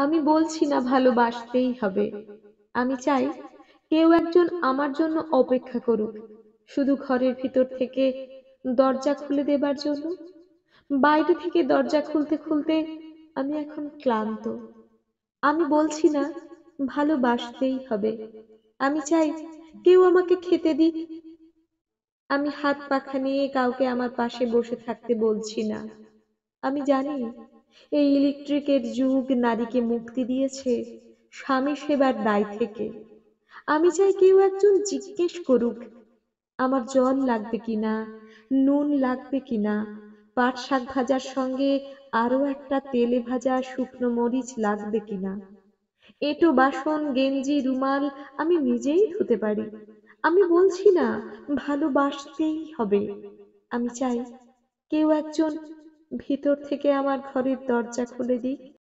আমি বলছি না ভালোবাসতেই হবে। আমি চাই কেউ একজন আমার জন্য অপেক্ষা করুক, শুধু ঘরের ভিতর থেকে দরজা খুলে দেবার জন্য। বাইরে থেকে দরজা খুলতে খুলতে আমি এখন ক্লান্ত। আমি বলছি না ভালোবাসতেই হবে। আমি চাই কেউ আমাকে খেতে দিক। আমি হাত পাখা নিয়ে কাউকে আমার পাশে বসে থাকতে বলছি না। আমি জানি এই ইলেকট্রিকের যুগ নারীকে মুক্তি দিয়েছে স্বামী সেবার দায় থেকে। আমি চাই কেউ একজন জিজ্ঞেস করুক আমার জল লাগবে কিনা, নুন লাগবে কিনা, পাট শাক ভাজার সঙ্গে আরো একটা তেলে ভাজা শুকনো মরিচ লাগবে কিনা। এঁটো বাসন গেঞ্জি রুমাল আমি নিজেই ধুতে পারি। আমি বলছি না ভালোবাসতেই হবে। আমি চাই কেউ একজন ভিতর থেকে আমার ঘরের দরজা খুলে দিক।